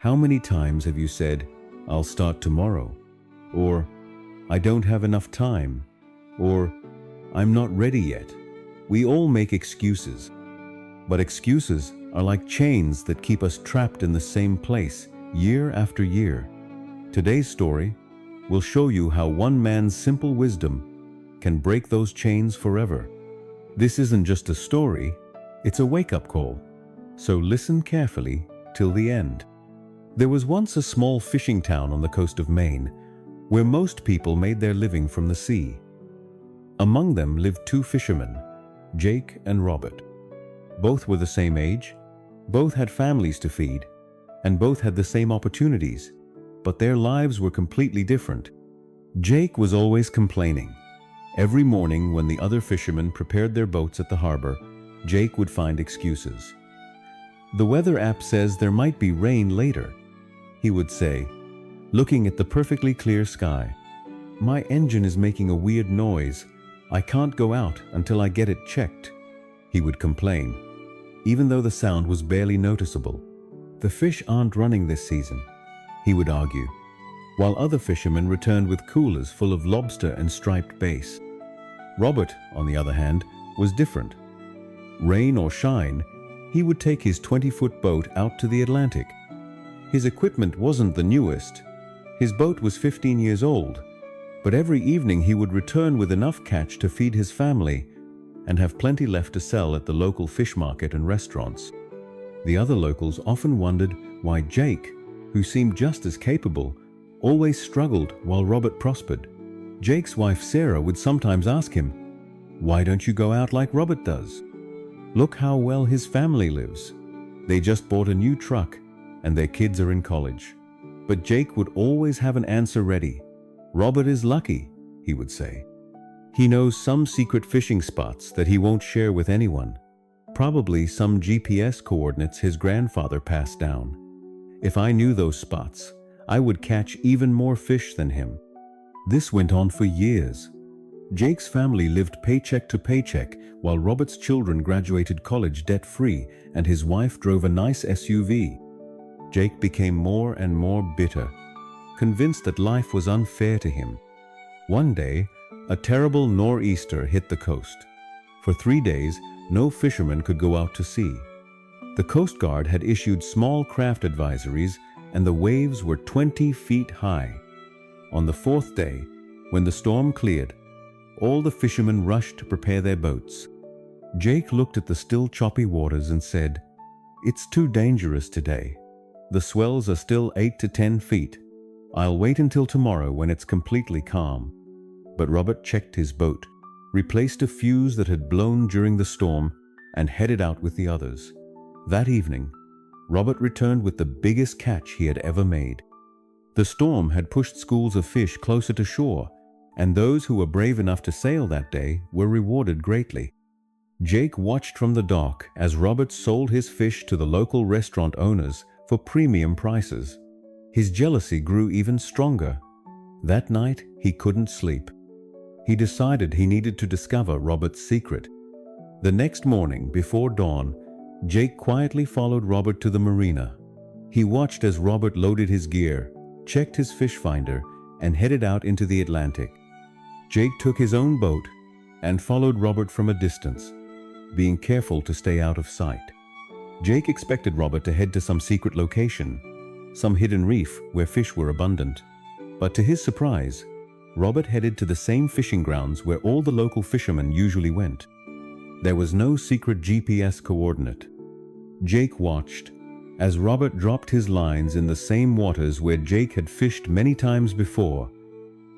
How many times have you said, "I'll start tomorrow," or "I don't have enough time," or "I'm not ready yet"? We all make excuses, but excuses are like chains that keep us trapped in the same place year after year. Today's story will show you how one man's simple wisdom can break those chains forever. This isn't just a story, it's a wake-up call. So listen carefully till the end. There was once a small fishing town on the coast of Maine, where most people made their living from the sea. Among them lived two fishermen, Jake and Robert. Both were the same age, both had families to feed, and both had the same opportunities, but their lives were completely different. Jake was always complaining. Every morning when the other fishermen prepared their boats at the harbor, Jake would find excuses. "The weather app says there might be rain later," he would say, looking at the perfectly clear sky. "My engine is making a weird noise. I can't go out until I get it checked," he would complain, even though the sound was barely noticeable. "The fish aren't running this season," he would argue, while other fishermen returned with coolers full of lobster and striped bass. Robert, on the other hand, was different. Rain or shine, he would take his 20-foot boat out to the Atlantic. His equipment wasn't the newest. His boat was 15 years old, but every evening he would return with enough catch to feed his family and have plenty left to sell at the local fish market and restaurants. The other locals often wondered why Jake, who seemed just as capable, always struggled while Robert prospered. Jake's wife Sarah would sometimes ask him, "Why don't you go out like Robert does? Look how well his family lives. They just bought a new truck and their kids are in college." But Jake would always have an answer ready. "Robert is lucky," he would say. "He knows some secret fishing spots that he won't share with anyone. Probably some GPS coordinates his grandfather passed down. If I knew those spots, I would catch even more fish than him." This went on for years. Jake's family lived paycheck to paycheck while Robert's children graduated college debt-free and his wife drove a nice SUV. Jake became more and more bitter, convinced that life was unfair to him. One day, a terrible nor'easter hit the coast. For 3 days, no fisherman could go out to sea. The Coast Guard had issued small craft advisories and the waves were 20 feet high. On the 4th day, when the storm cleared, all the fishermen rushed to prepare their boats. Jake looked at the still choppy waters and said, "It's too dangerous today. The swells are still 8 to 10 feet. I'll wait until tomorrow when it's completely calm." But Robert checked his boat, replaced a fuse that had blown during the storm, and headed out with the others. That evening, Robert returned with the biggest catch he had ever made. The storm had pushed schools of fish closer to shore, and those who were brave enough to sail that day were rewarded greatly. Jake watched from the dock as Robert sold his fish to the local restaurant owners for premium prices. His jealousy grew even stronger. That night, he couldn't sleep. He decided he needed to discover Robert's secret. The next morning, before dawn, Jake quietly followed Robert to the marina. He watched as Robert loaded his gear, checked his fish finder, and headed out into the Atlantic. Jake took his own boat and followed Robert from a distance, being careful to stay out of sight. Jake expected Robert to head to some secret location, some hidden reef where fish were abundant. But to his surprise, Robert headed to the same fishing grounds where all the local fishermen usually went. There was no secret GPS coordinate. Jake watched as Robert dropped his lines in the same waters where Jake had fished many times before.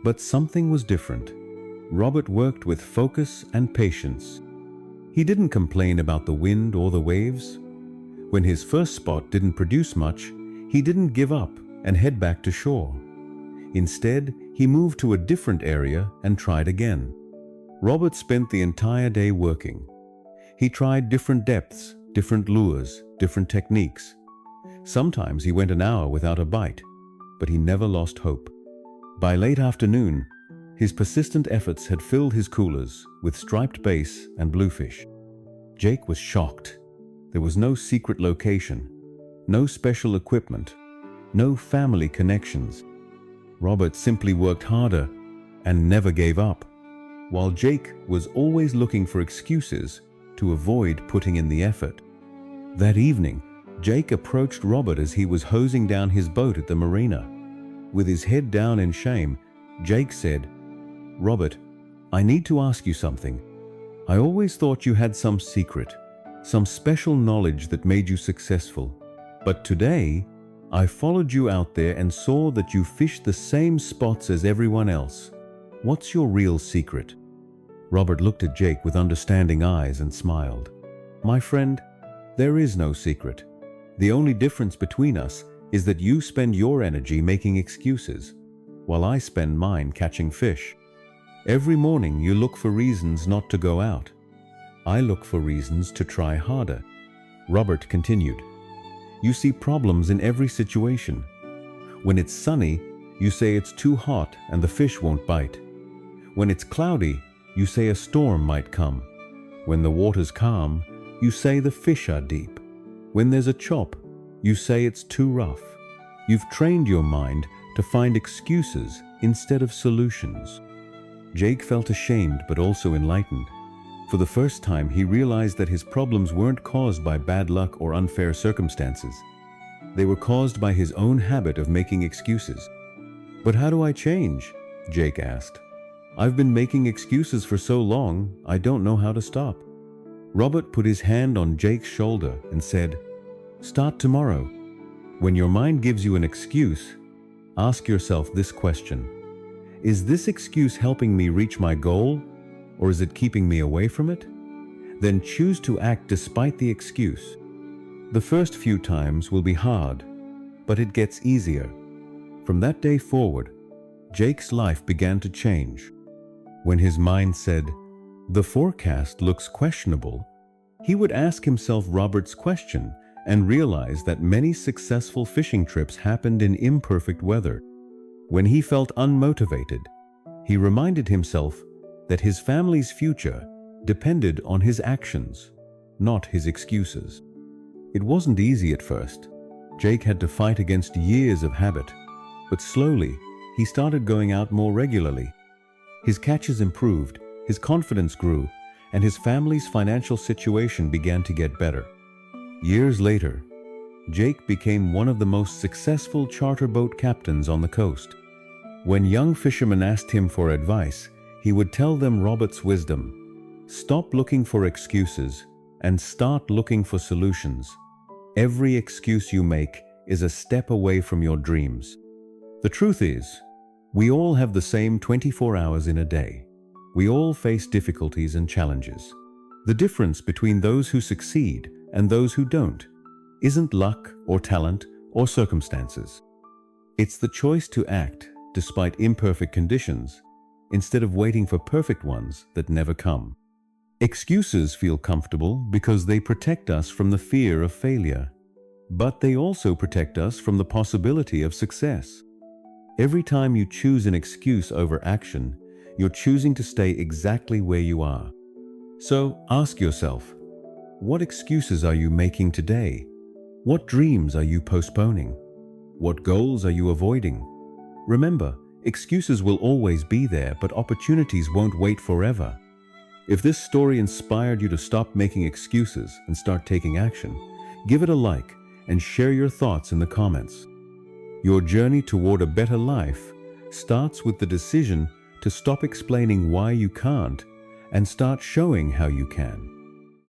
But something was different. Robert worked with focus and patience. He didn't complain about the wind or the waves. When his first spot didn't produce much, he didn't give up and head back to shore. Instead, he moved to a different area and tried again. Robert spent the entire day working. He tried different depths, different lures, different techniques. Sometimes he went an hour without a bite, but he never lost hope. By late afternoon, his persistent efforts had filled his coolers with striped bass and bluefish. Jake was shocked. There was no secret location, no special equipment, no family connections. Robert simply worked harder and never gave up, while Jake was always looking for excuses to avoid putting in the effort. That evening, Jake approached Robert as he was hosing down his boat at the marina. With his head down in shame, Jake said, "Robert, I need to ask you something. I always thought you had some secret, some special knowledge that made you successful. But today, I followed you out there and saw that you fished the same spots as everyone else. What's your real secret?" Robert looked at Jake with understanding eyes and smiled. "My friend, there is no secret. The only difference between us is that you spend your energy making excuses, while I spend mine catching fish. Every morning you look for reasons not to go out. I look for reasons to try harder." Robert continued, "You see problems in every situation. When it's sunny, you say it's too hot and the fish won't bite. When it's cloudy, you say a storm might come. When the water's calm, you say the fish are deep. When there's a chop, you say it's too rough. You've trained your mind to find excuses instead of solutions." Jake felt ashamed but also enlightened. For the first time, he realized that his problems weren't caused by bad luck or unfair circumstances. They were caused by his own habit of making excuses. "But how do I change?" Jake asked. "I've been making excuses for so long, I don't know how to stop." Robert put his hand on Jake's shoulder and said, "Start tomorrow. When your mind gives you an excuse, ask yourself this question: is this excuse helping me reach my goal, or is it keeping me away from it? Then choose to act despite the excuse. The first few times will be hard, but it gets easier." From that day forward, Jake's life began to change. When his mind said, "The forecast looks questionable," he would ask himself Robert's question and realize that many successful fishing trips happened in imperfect weather. When he felt unmotivated, he reminded himself that his family's future depended on his actions, not his excuses. It wasn't easy at first. Jake had to fight against years of habit, but slowly he started going out more regularly. His catches improved, his confidence grew, and his family's financial situation began to get better. Years later, Jake became one of the most successful charter boat captains on the coast. When young fishermen asked him for advice, he would tell them Robert's wisdom: "Stop looking for excuses and start looking for solutions. Every excuse you make is a step away from your dreams." The truth is, we all have the same 24 hours in a day. We all face difficulties and challenges. The difference between those who succeed and those who don't isn't luck or talent or circumstances. It's the choice to act despite imperfect conditions instead of waiting for perfect ones that never come. Excuses feel comfortable because they protect us from the fear of failure, but they also protect us from the possibility of success. Every time you choose an excuse over action, you're choosing to stay exactly where you are. So ask yourself, what excuses are you making today? What dreams are you postponing? What goals are you avoiding? Remember, excuses will always be there, but opportunities won't wait forever. If this story inspired you to stop making excuses and start taking action, give it a like and share your thoughts in the comments. Your journey toward a better life starts with the decision to stop explaining why you can't and start showing how you can.